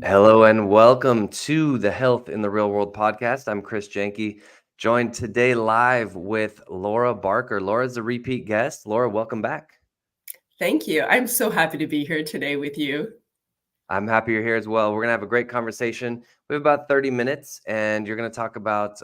Hello and welcome to the Health in the Real World podcast. I'm Chris Jenke, joined today live with Laura Barker. Laura's a repeat guest. Laura, welcome back. Thank you. I'm so happy to be here today with you. I'm happy you're here as well. We're going to have a great conversation. We have about 30 minutes, and you're going to talk about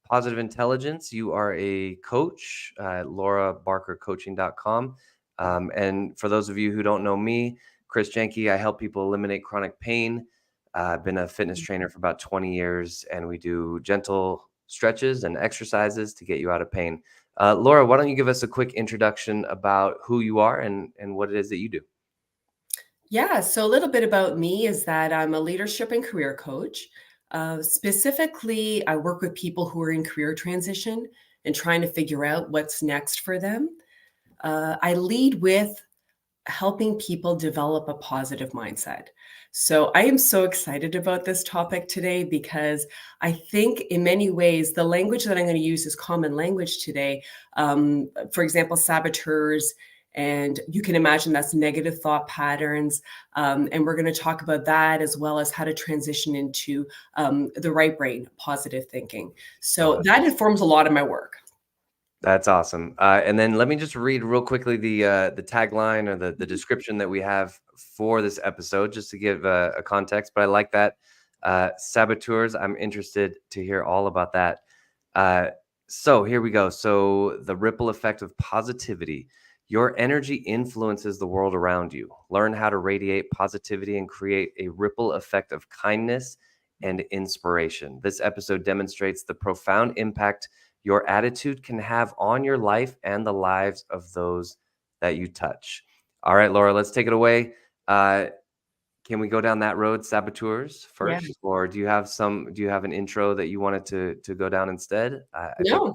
positive intelligence. You are a coach at laurabarkercoaching.com. And for those of you who don't know me, Chris Jenke, I help people eliminate chronic pain. I've been a fitness trainer for about 20 years, and we do gentle stretches and exercises to get you out of pain. Laura, why don't you give us a quick introduction about who you are and what it is that you do? Yeah, so a little bit about me is that I'm a leadership and career coach. Specifically, I work with people who are in career transition and trying to figure out what's next for them. I lead with helping people develop a positive mindset. So I am so excited about this topic today because I think in many ways, the language that I'm going to use is common language today. For example, saboteurs, and you can imagine that's negative thought patterns. And we're going to talk about that as well as how to transition into the right brain, positive thinking. So that informs a lot of my work. That's awesome. And then let me just read real quickly the tagline or the description that we have for this episode, just to give a context. But I like that. Saboteurs, I'm interested to hear all about that. So here we go. So the ripple effect of positivity. Your energy influences the world around you. Learn how to radiate positivity and create a ripple effect of kindness and inspiration. This episode demonstrates the profound impact your attitude can have on your life and the lives of those that you touch. All right, Laura, let's take it away. Can we go down that road, saboteurs first, Yeah. or do you have an intro that you wanted to go down instead? I think No,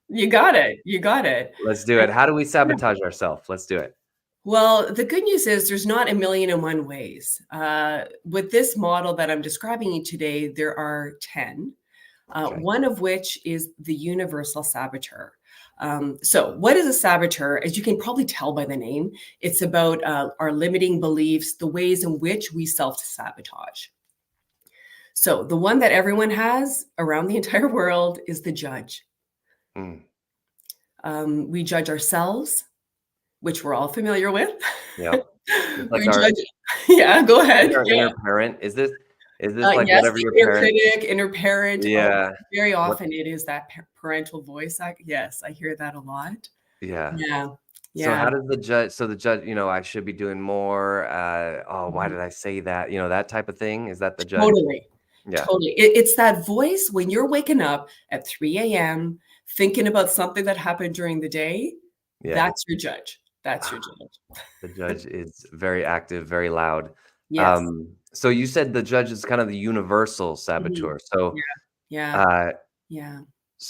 you got it. You got it. let's do it. How do we sabotage ourselves? Let's do it. Well, the good news is there's not a million and one ways. With this model that I'm describing you today, there are 10, Okay. one of which is the universal saboteur. So what is a saboteur? As you can probably tell by the name, it's about our limiting beliefs, the ways in which we self-sabotage. So the one that everyone has around the entire world is the judge. Mm. We judge ourselves, which we're all familiar with. Yeah. Like We our, judge. Yeah, go ahead. like our Yeah. inner parent. Is this like Yes, whatever the your inner parent? critic, inner parent. Yeah. Very What? often it is that parental voice. Yes, I hear that a lot. Yeah. Yeah, So yeah. how does the judge, I should be doing more. Why Mhm. did I say that? That type of thing. Is that the judge? Totally, Yeah. totally. It's that voice when you're waking up at 3 a.m. thinking about something that happened during the day. Yeah. That's your judge. That's your judge. The judge is very active, very loud. Yes. So you said the judge is kind of the universal Mhm. saboteur. So, Yeah, yeah, uh, yeah.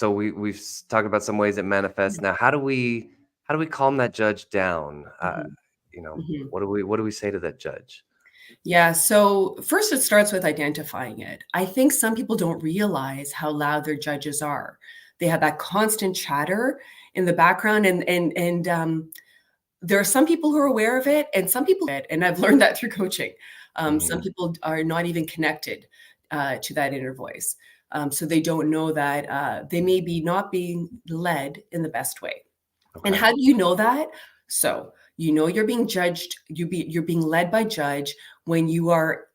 we've talked about some ways it manifests. Now, how do we calm that judge down? Mhm, mhm. What do we say to that judge? Yeah, so first it starts with identifying it. I think some people don't realize how loud their judges are. They have that constant chatter in the background, and there are some people who are aware of it, and some people, and I've learned that through coaching. Some Mhm. people are not even connected to that inner voice, so they don't know that they may be not being led in the best way. And Okay. how do you know that? So you know you're being judged, you're being led by judge when you are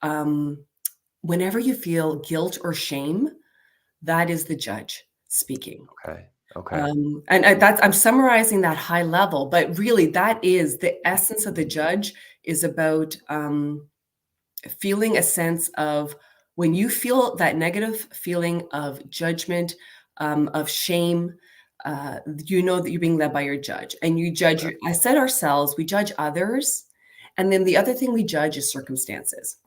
whenever you feel guilt or shame, that is the judge speaking. Okay. Okay. That's I'm summarizing that high level, but really that is the essence of the judge is about feeling a sense of when you feel that negative feeling of judgment, of shame, you know that you're being led by your judge and you judge. Okay. I said ourselves, we judge others. And then the other thing we judge is circumstances.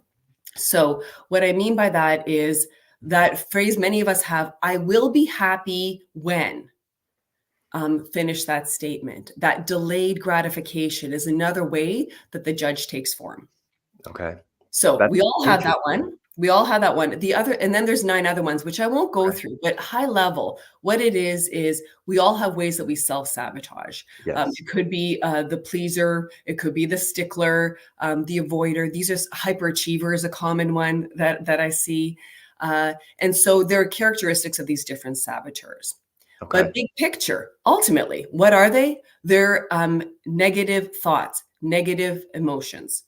So, what I mean by that is that phrase many of us have I will be happy when. Finish that statement. That delayed gratification is another way that the judge takes form. Okay. So That's we all have that interesting. one. We all have that one. The other, and then there's 9 other ones, which I won't go Okay. through, but high level, what it is we all have ways that we self-sabotage. Yes. It could be the pleaser, it could be the stickler, the avoider. These are hyperachievers, a common one that I see. And so there are characteristics of these different saboteurs. Okay. But big picture, ultimately, what are they? They're negative thoughts, negative emotions.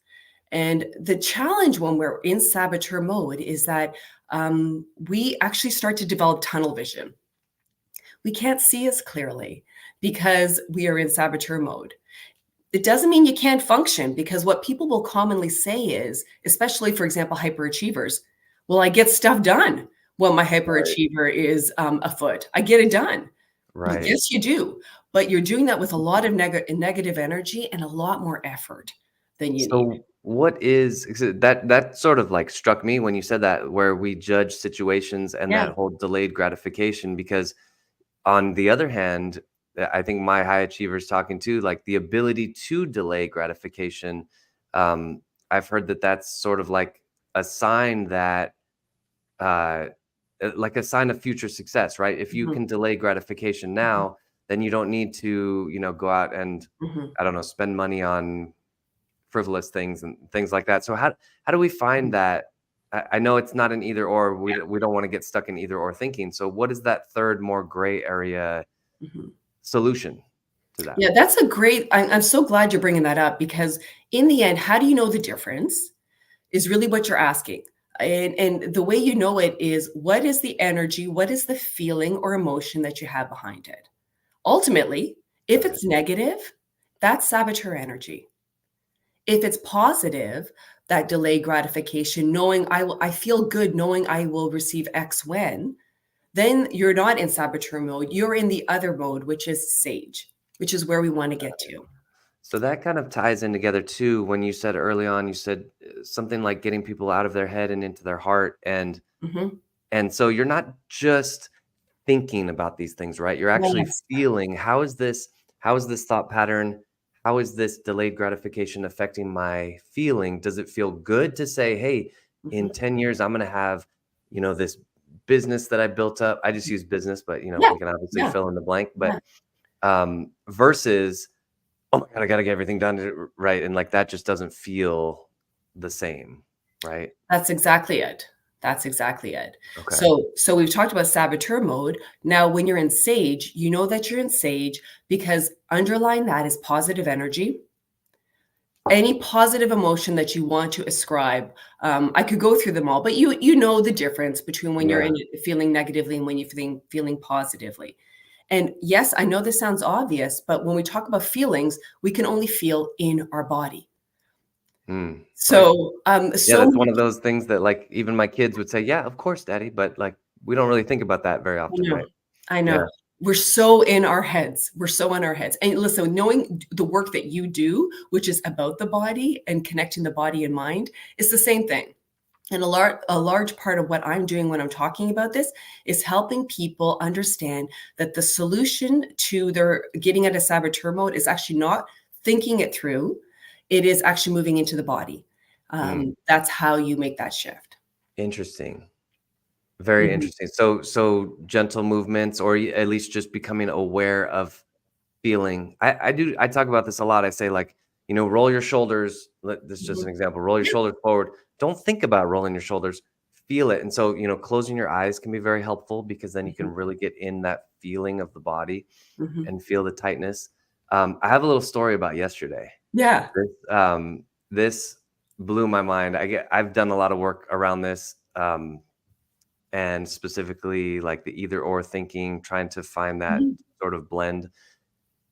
And the challenge when we're in saboteur mode is that we actually start to develop tunnel vision. We can't see as clearly because we are in saboteur mode. It doesn't mean you can't function, because what people will commonly say is, especially for example, hyperachievers, well, I get stuff done when my Right. hyperachiever is afoot. I get it done. Well, Right. yes, you do. But you're doing that with a lot of negative energy and a lot more effort than you need. So what is that sort of like struck me when you said that, where we judge situations and Yeah. that whole delayed gratification, because on the other hand, I think my high achievers talking too, like the ability to delay gratification. Um, I've heard that that's sort of like a sign that, uh, like a sign of future success, right? If you Mhm, can delay gratification mhm, now, then you don't need to, go out and, mhm, I don't know, spend money on frivolous things and things like that. So how do we find mhm, that? I know it's not an either or. We don't want to get stuck in either or thinking. So what is that third, more gray area mhm. solution to that? Yeah, that's a great I'm so glad you're bringing that up, because in the end, how do you know the difference is really what you're asking. And the way you know it is, what is the energy, what is the feeling or emotion that you have behind it? Ultimately, if Got it. it's negative, that's saboteur energy. If it's positive, that delayed gratification, knowing I feel good knowing I will receive X when, then you're not in saboteur mode. You're in the other mode, which is sage, which is where we want to get to. So that kind of ties in together too. When you said early on, you said something like getting people out of their head and into their heart, Mhm. and so you're not just thinking about these things, right? You're actually Yes. feeling, how is this thought pattern, how is this delayed gratification affecting my feeling? Does it feel good to say, hey, in Mhm. 10 years I'm going to have, this business that I built up. I just use business, but Yeah. we can obviously Yeah. fill in the blank. Yeah. But versus, oh my god, I got to get everything done right, and like that just doesn't feel the same, right? That's exactly it. That's exactly it. Okay. So we've talked about saboteur mode. Now, when you're in sage, you know that you're in sage because underlying that is positive energy. Any positive emotion that you want to ascribe, I could go through them all, but you know the difference between when you're Yeah. in feeling negatively and when you're feeling positively. And yes, I know this sounds obvious, but when we talk about feelings, we can only feel in our body. Right. So, Yeah, so that's one of those things that, like, even my kids would say, "Yeah, of course, daddy," but, like, we don't really think about that very I often, know. right? I Yeah. know. We're so in our heads. We're so in our heads. And listen, knowing the work that you do, which is about the body and connecting the body and mind, is the same thing. And a large part of what I'm doing when I'm talking about this is helping people understand that the solution to their getting out of saboteur mode is actually not thinking it through. It is actually moving into the body. Mm, That's how you make that shift. interesting. Very Mhm, interesting. So gentle movements, or at least just becoming aware of feeling. I talk about this a lot. I say, like, roll your shoulders. This is just mhm, an example. Roll your shoulders forward. Don't think about rolling your shoulders. Feel it. And so, closing your eyes can be very helpful, because then you can mhm, really get in that feeling of the body mhm. and feel the tightness. I have a little story about yesterday. Yeah. This blew my mind. I've done a lot of work around this, and specifically like the either or thinking, trying to find that Mhm. sort of blend.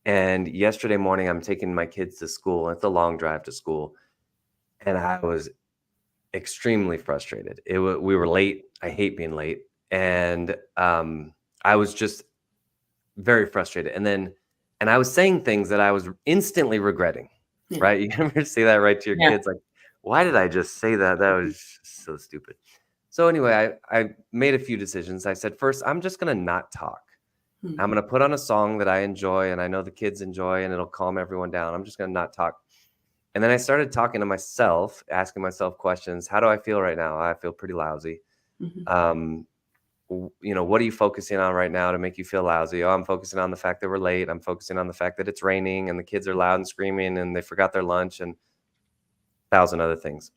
And yesterday morning, I'm taking my kids to school. It's a long drive to school, and I was extremely frustrated. We were late. I hate being late, and I was just very frustrated. And I was saying things that I was instantly regretting, Yeah. right? You ever say that right to your Yeah. kids? Like, why did I just say that? That Mhm, was so stupid. So anyway, I made a few decisions. I said, first, I'm just gonna not talk. I'm mhm, gonna put on a song that I enjoy and I know the kids enjoy, and it'll calm everyone down. I'm just gonna not talk. And then I started talking to myself, asking myself questions. How do I feel right now? I feel pretty lousy. Mhm. Um, what are you focusing on right now to make you feel lousy? Oh, I'm focusing on the fact that we're late. I'm focusing on the fact that it's raining and the kids are loud and screaming and they forgot their lunch and 1,000 other things.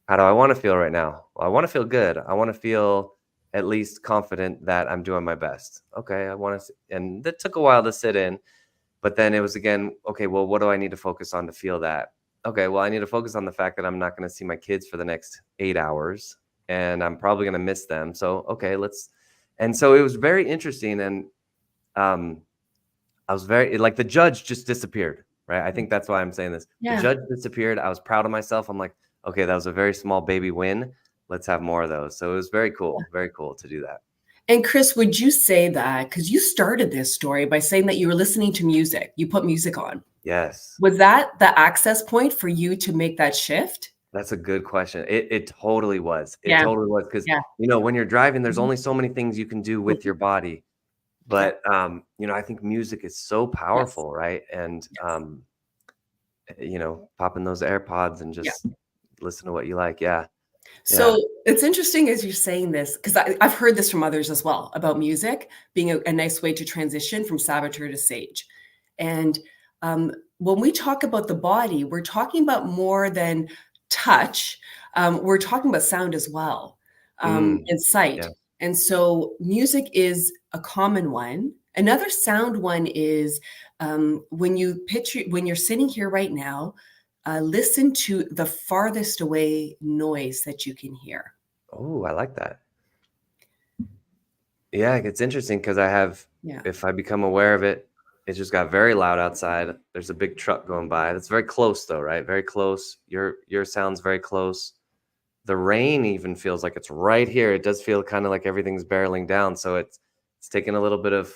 How do I want to feel right now? Well, I want to feel good. I want to feel at least confident that I'm doing my best. Okay, I want to, and that took a while to sit in, but then it was again, okay, well, what do I need to focus on to feel that? Okay, well, I need to focus on the fact that I'm not going to see my kids for the next 8 hours and I'm probably going to miss them. So, okay, and so it was very interesting. And um, I was very, like, the judge just disappeared, right? I think that's why I'm saying this. The Yeah. judge disappeared. I was proud of myself. I'm like, okay, that was a very small baby win. Let's have more of those. So it was very cool to do that. And Chris, would you say that because you started this story by saying that you were listening to music, you put music on. Yes. Was that the access point for you to make that shift? That's a good question. It totally was. It Yeah. totally was because, Yeah. when you're driving, there's Mhm. only so many things you can do with your Mhm. body. Yeah. But, I think music is so Yes. powerful, right? And, Yes. pop in those AirPods and Yeah. just listen to what you like. Yeah. Yeah. So it's interesting as you're saying this, because I've heard this from others as well about music being a nice way to transition from saboteur to sage. And when we talk about the body, we're talking about more than touch. We're talking about sound as well, Mm. and sight. Yeah. And so music is a common one. Another sound one is when you picture when you're sitting here right now, listen to the farthest away noise that you can hear. Oh, I like that. Yeah, it's interesting because Yeah. if I become aware of it, it just got very loud outside. There's a big truck going by. That's very close though, right? Very close. Your sound's very close. The rain even feels like it's right here. It does feel kind of like everything's barreling down. So it's taking a little bit of,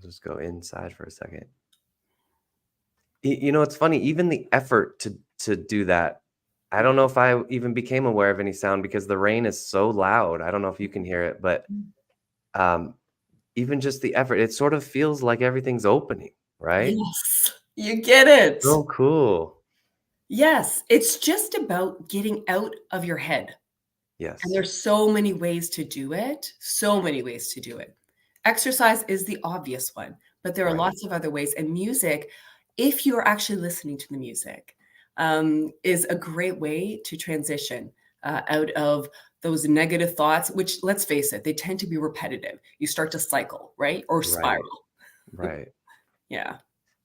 just go inside for a second. It's funny, even the effort to do that. I don't know if I even became aware of any sound because the rain is so loud. I don't know if you can hear it, but um even just the effort, it sort of feels like everything's opening, right? Yes, you get it. So cool. Yes, it's just about getting out of your head. And Yes. there's so many ways to do it, so many ways to do it. Exercise is the obvious one, but there are Right. lots of other ways. And music, if you're actually listening to the music, is a great way to transition out of those negative thoughts, which let's face it, they tend to be repetitive. You start to cycle, right? Or Right. spiral. Right. Yeah.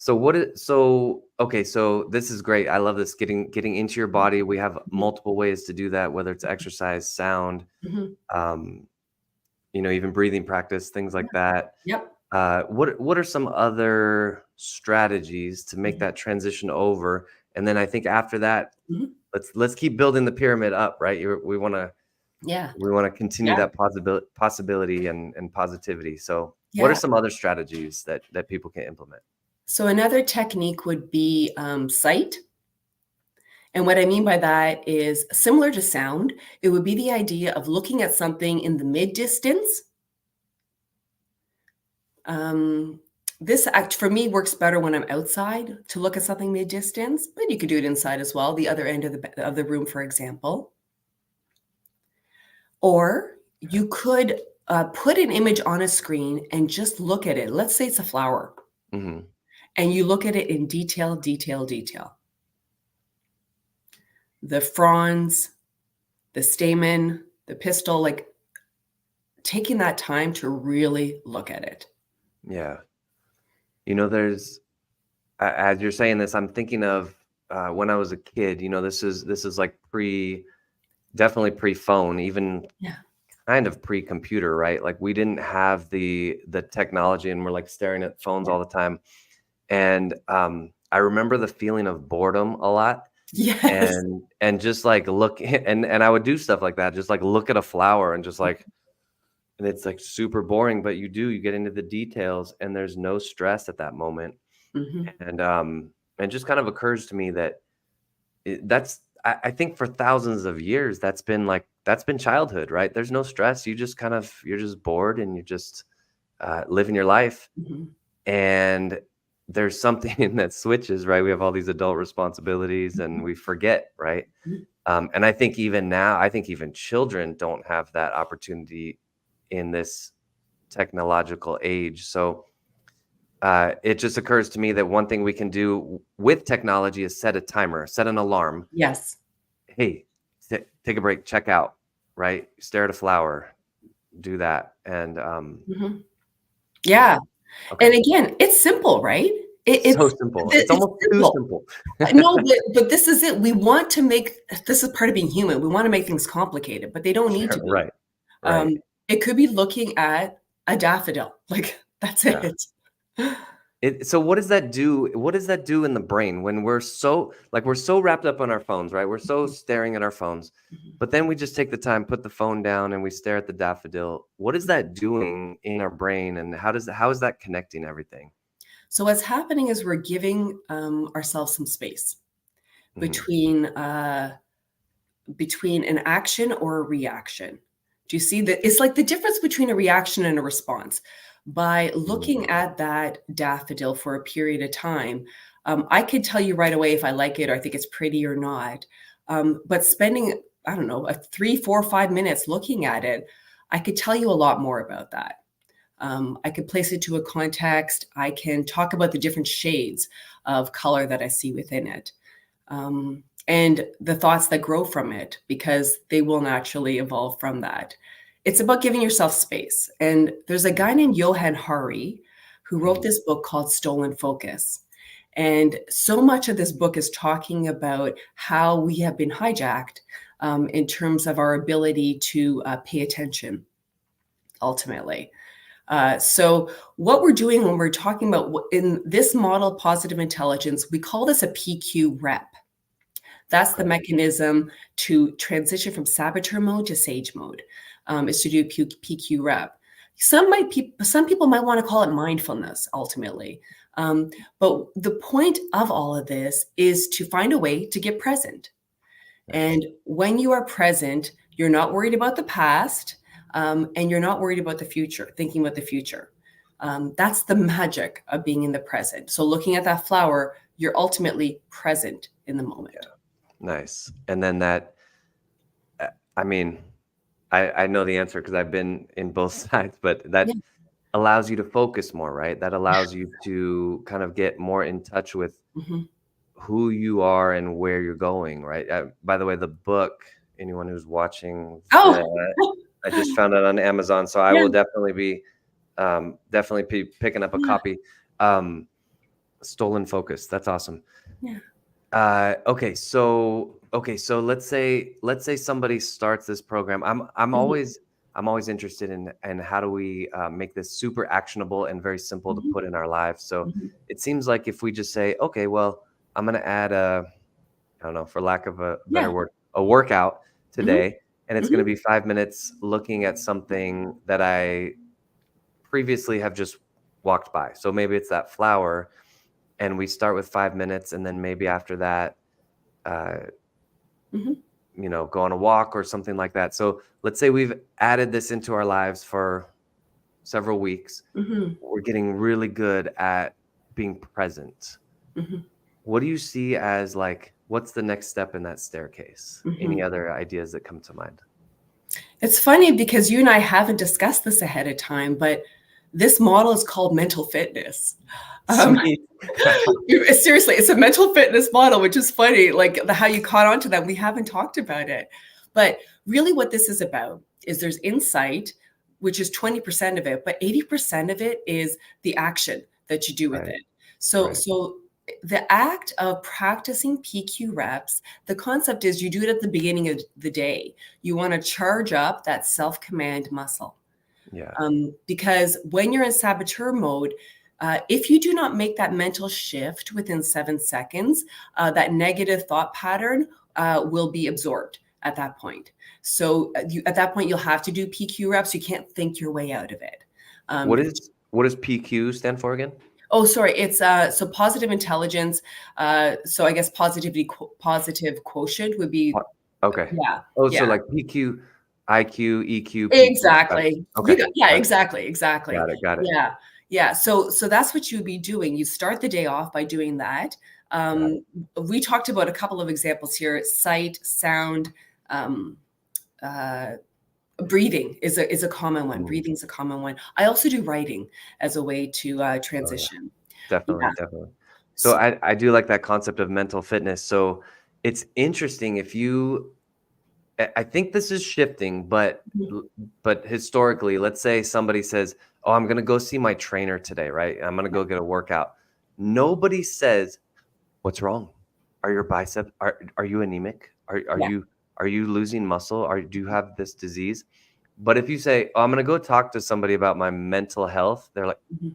Okay, so this is great. I love this, getting into your Mhm. body. We have Mhm. multiple ways to do that, whether it's exercise, sound, Mhm. um, even breathing practice, things Yeah. like that. Yep. What are some other strategies to make Mhm. that transition over? And then I think after that, Mhm. let's keep building the pyramid up, right? Yeah. We want to continue Yeah. that possibility and positivity. So, what are Yeah. some other strategies that people can implement? So another technique would be sight. And what I mean by that is similar to sound, it would be the idea of looking at something in the mid distance. Um, this act for me works better when I'm outside to look at something mid distance, but you could do it inside as well, the other end of the room, for example. Or Okay. you could put an image on a screen and just look at it. Let's say it's a flower, Hmm. and you look at it in detail, detail, detail. The fronds, the stamen, the pistil, like taking that time to really look at it. Yeah. There's as you're saying this, I'm thinking of when I was a kid. This is like definitely pre-phone, even Yeah. kind of pre-computer, right? Like we didn't have the technology, and we're like staring at phones Yeah. all the time. And I remember the feeling of boredom a lot, Yes. and just like look, and I would do stuff like that, just like look at a flower and just like, and it's like super boring, but you get into the details, and there's no stress at that moment. Mhm. And just kind of occurs to me that I think for thousands of years that's been childhood, right? There's no stress. You're just bored and you're just living your life. Mhm. And there's something that switches, right? We have all these adult responsibilities and we forget, right? Mhm. And I think even now, I think even children don't have that opportunity in this technological age. So it just occurs to me that one thing we can do with technology is set a timer, set an alarm. Yes. Hey, take a break, check out, right? Stare at a flower, do that. And Mhm. yeah, Yeah. okay. And again, it's simple, right? So simple. It's It's almost too simple. simple. No, but this is it. We want to make this is part of being human. We wanna make things complicated, but they don't need to be. Right, right. Um, it could be looking at a daffodil, like, that's Yeah. it. So what does that do? What does that do in the brain when we're so wrapped up on our phones, right? We're so staring at our phones, Mhm. but then we just take the time, put the phone down, and we stare at the daffodil. What is that doing in our brain, and how is that connecting everything? So what's happening is we're giving, ourselves some space Hmm. between, between an action or a reaction. Do you see that? It's like the difference between a reaction and a response. By looking Mm. at that daffodil for a period of time, I could tell you right away if I like it or I think it's pretty or not. But spending, I don't know, a 3, 4, 5 minutes looking at it, I could tell you a lot more about that. I could place it to a context. I can talk about the different shades of color that I see within it, and the thoughts that grow from it, because they will naturally evolve from that. It's about giving yourself space. And there's a guy named Johan Hari who wrote Mhm. this book called Stolen Focus. And so much of this book is talking about how we have been hijacked in terms of our ability to pay attention ultimately. So, what we're doing when we're talking about in this model of positive intelligence, we call this a PQ rep. That's the Okay. mechanism to transition from saboteur mode to sage mode, is to do PQ rep. Some people might want to call it mindfulness ultimately. But the point of all of this is to find a way to get present. Nice. And when you are present, you're not worried about the past, and you're not worried about the future, thinking about the future. That's the magic of being in the present. So, looking at that flower, you're ultimately present in the Yeah. moment. Nice. And then that, I mean, I know the answer because I've been in both sides, but Yeah. that allows you to focus more, right? That allows you to kind of get more in touch with Mhm. who you are and where you're going, right? By the way, the book, anyone who's watching Oh, that, I just found it on Amazon, so I yeah, will definitely be picking up a yeah, copy. Stolen Focus, that's awesome. yeah. Okay, so let's say somebody starts this program. Mhm, I'm always interested in how do we make this super actionable and very simple to mhm, put in our lives. So mhm. it seems like if we just say, okay, well, I'm gonna add I don't know, for lack of a better Yeah. word, a workout Mhm, today, and it's gonna mhm, be 5 minutes looking at something that I previously have just walked by. So maybe it's that flower, and we start with 5 minutes, and then maybe after that. Uh, mhm, go on a walk or something like that. So let's say we've added this into our lives for several weeks. mhm, We're getting really good at being present. mhm, What do you see as like, what's the next step in that staircase? Any mhm. other ideas that come to mind? It's funny because you and I haven't discussed this ahead of time, but this model is called mental fitness. Um, Sweet. seriously, it's a mental fitness model, which is funny, like how you caught on to that. We haven't talked about it. But really, what this is about is there's insight, which is 20% of it, but 80% of it is the action that you do with Right, it. So, right. so the act of practicing PQ reps, the concept is you do it at the beginning of the day. You want to charge up that self command muscle. Yeah. Because when you're in saboteur mode, if you do not make that mental shift within 7 seconds, that negative thought pattern will be absorbed at that point. So at that point, you'll have to do PQ reps. You can't think your way out of it. Um, What does PQ stand for again? oh, sorry. It's so positive intelligence. So I guess positive quotient would be, What? Okay. yeah, Oh, so yeah. like PQ, IQ, EQ, PQ. Got it. Exactly. Okay. Yeah, Got it. exactly, exactly. Got it. Got it. Yeah. Yeah, so that's what you would be doing. You start the day off by doing that. Got it. Um, we talked about a couple of examples here: sight, sound, um, uh, breathing is a common one. Mm. Breathing's a common one. I also do writing as a way to Oh, yeah. transition. Definitely, Yeah. definitely. So So, I do like that concept of mental fitness. So it's interesting if you I think this is shifting, mhm, but historically, let's say somebody says, "Oh, I'm gonna go see my trainer today, right? I'm gonna yeah, go get a workout." Nobody says, "What's wrong? Are your biceps are you anemic? yeah, Are you losing muscle? Do you have this disease?" But if you say, "Oh, I'm gonna go talk to somebody about my mental health," they're like, mhm.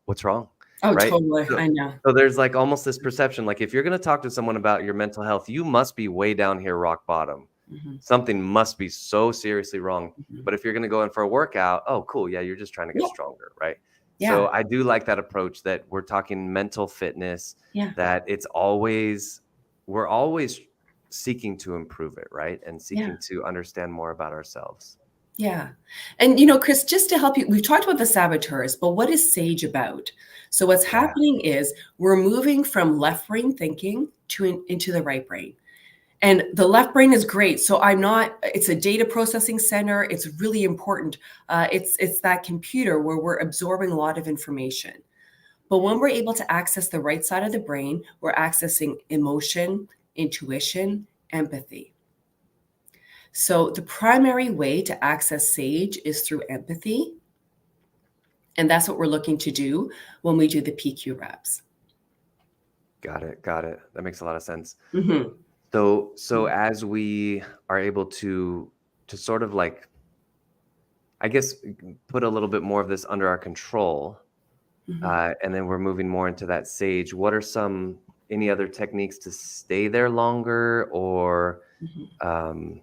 What's wrong?" Oh, Right? totally. So I know. so there's, like, almost this perception, like, if you're gonna talk to someone about your mental health, you must be way down here rock bottom. Mhm, Something must be so seriously wrong. mhm. But if you're gonna go in for a workout, oh, cool, yeah, you're just trying to get Yeah, stronger, right? yeah, So I do like that approach that we're talking mental fitness, yeah, that it's always we're always seeking to improve it, right? And yeah. seeking to understand more about ourselves. Yeah. And, Chris, just to help you, we've talked about the saboteurs, but what is SAGE about? So, what's Yeah, happening is we're moving from left brain thinking into the right brain. And the left brain is great. So, it's a data processing center. It's really important. It's that computer where we're absorbing a lot of information. But when we're able to access the right side of the brain, we're accessing emotion, intuition, empathy. So the primary way to access SAGE is through empathy. And that's what we're looking to do when we do the PQ reps. got it, got it. That makes a lot of sense. Mhm. So as we are able to sort of like, I guess, put a little bit more of this under our control, Mhm. and then we're moving more into that sage. What are any other techniques to stay there longer, or Mhm. um,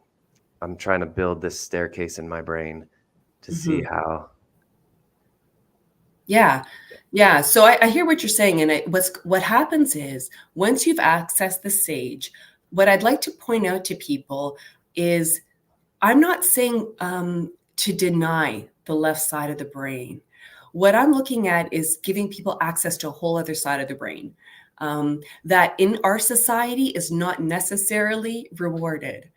I'm trying to build this staircase in my brain to see Mhm. how. Yeah. Yeah. So I hear what you're saying. And what happens is once you've accessed the SAGE, what I'd like to point out to people is I'm not saying to deny the left side of the brain. What I'm looking at is giving people access to a whole other side of the brain that in our society is not necessarily rewarded.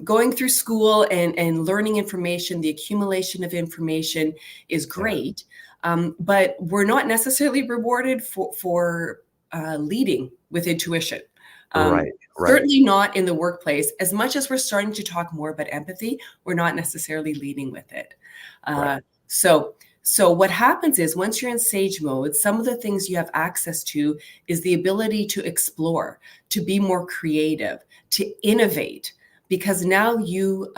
Going through school and learning information, the accumulation of information is Yeah, great, but we're not necessarily rewarded for leading with intuition. right, right, Certainly not in the workplace. As much as we're starting to talk more about empathy, we're not necessarily leading with it. right. Uh, so, so what happens is once you're in sage mode, some of the things you have access to is the ability to explore, to be more creative, to innovate. Because now you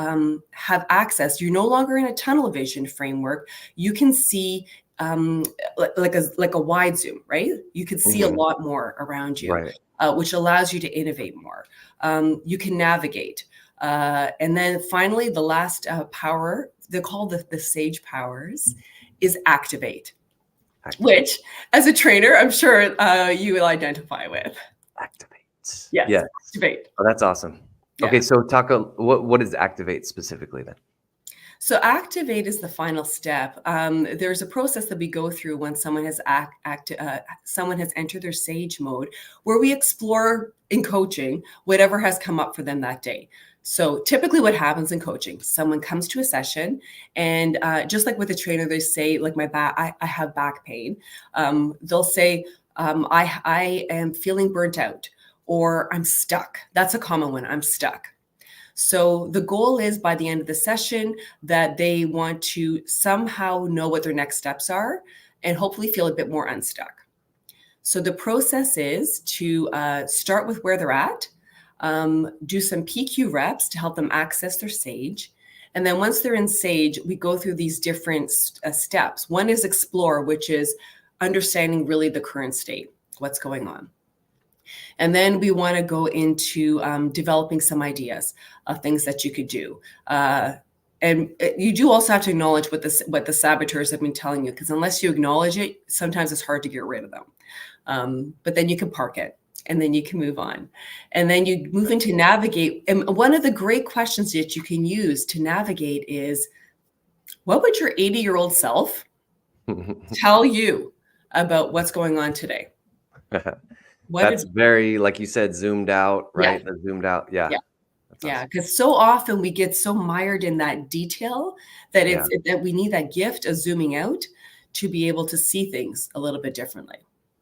have access. You're no longer in a tunnel vision framework. You can see like a wide zoom, right? You can see a Hmm. lot more around you, Right. which allows you to innovate more. You can navigate. And then finally, the last power, they're called the SAGE powers, is activate, Activate. which as a trainer, I'm sure you will identify with. Activate. Yes, Yes. activate. Oh, that's awesome. Okay, Yeah. so what is activate specifically then? So activate is the final step. There's a process that we go through when someone someone has entered their sage mode, where we explore in coaching whatever has come up for them that day. So typically, what happens in coaching, someone comes to a session, and just like with a trainer, they say, like my back, I have back pain. They'll say, I am feeling burnt out, or I'm stuck. That's a common one. I'm stuck. So the goal is by the end of the session that they want to somehow know what their next steps are and hopefully feel a bit more unstuck. So the process is to start with where they're at, do some PQ reps to help them access their SAGE. And then once they're in SAGE, we go through these different steps. One is explore, which is understanding really the current state, what's going on. And then we want to go into developing some ideas of things that you could do. And you do also have to acknowledge what the saboteurs have been telling you, because unless you acknowledge it, sometimes it's hard to get rid of them. But then you can park it and then you can move on. And then you move into navigate. And one of the great questions that you can use to navigate is, what would your 80-year-old self tell you about what's going on today. What That's did very, like you said, zoomed out, Yeah, right? The zoomed out. Yeah, yeah, that's yeah. awesome. Because so often we get so mired in that detail that Yeah, that we need that gift of zooming out to be able to see things a little bit differently.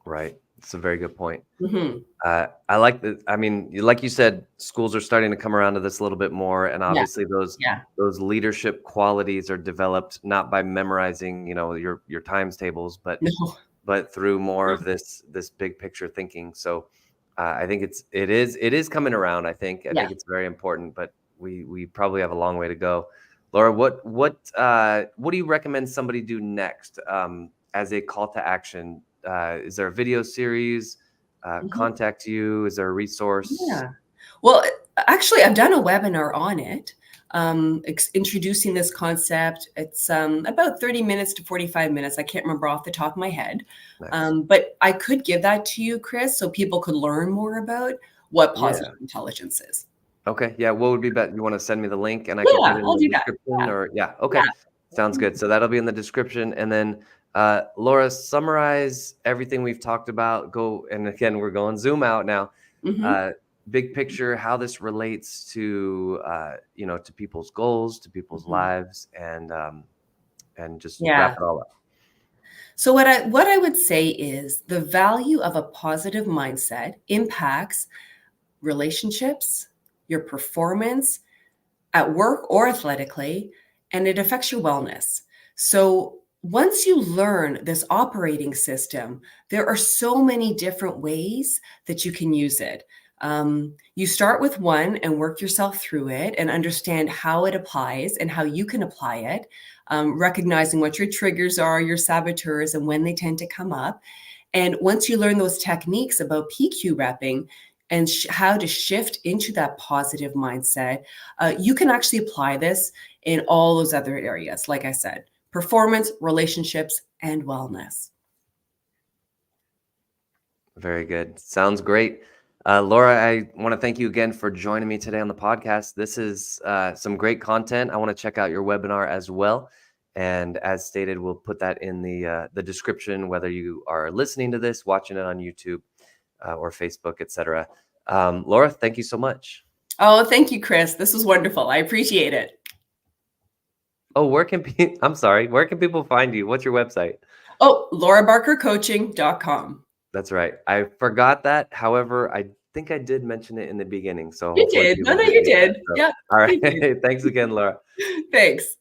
right. It's a very good point. Mhm. I like the. I mean, like you said, schools are starting to come around to this a little bit more, and Yeah, obviously yeah. those leadership qualities are developed not by memorizing, your times tables, No. but through more No. of this big picture thinking. So I think it is coming around. I Yeah. think it's very important, but we probably have a long way to go. Laura, what do you recommend somebody do next as a call to action? Is there a video series? Mhm. Contact you? Is there a resource? Yeah. Well, actually, I've done a webinar on it, introducing this concept. It's about 30 minutes to 45 minutes. I can't remember off the top of my head. Nice. But I could give that to you, Chris, so people could learn more about what positive Yeah. intelligence is. Okay. Yeah. What would be better? You want to send me the link and I can put Yeah, it in I'll the do that. description, Yeah, or yeah. Okay. yeah. Sounds good. So that'll be in the description. And then, Laura, summarize everything we've talked about. Go, and again, we're going zoom out now. Mhm. Uh, Big picture, how this relates to, to people's goals, to people's Mhm. lives, and just wrap Yeah. it all up. So what I would say is the value of a positive mindset impacts relationships, your performance at work or athletically, and it affects your wellness. So once you learn this operating system, there are so many different ways that you can use it. You start with one and work yourself through it and understand how it applies and how you can apply it, recognizing what your triggers are, your saboteurs, and when they tend to come up. And once you learn those techniques about PQ repping and how to shift into that positive mindset, you can actually apply this in all those other areas. Like I said, performance, relationships, and wellness. Very good. Sounds great. Laura, I want to thank you again for joining me today on the podcast. This is some great content. I want to check out your webinar as well. And as stated, we'll put that in the description, whether you are listening to this, watching it on YouTube or Facebook, etc. Laura, thank you so much. Oh, thank you, Chris. This was wonderful. I appreciate it. Oh, I'm sorry, where can people find you? What's your website? Oh, laurabarkercoaching.com. That's right. I forgot that. However, I think I did mention it in the beginning, so You hopefully did. No, people no, didn't you get that. did. So, Yeah, all right. you did. Thanks again, Laura. Thanks.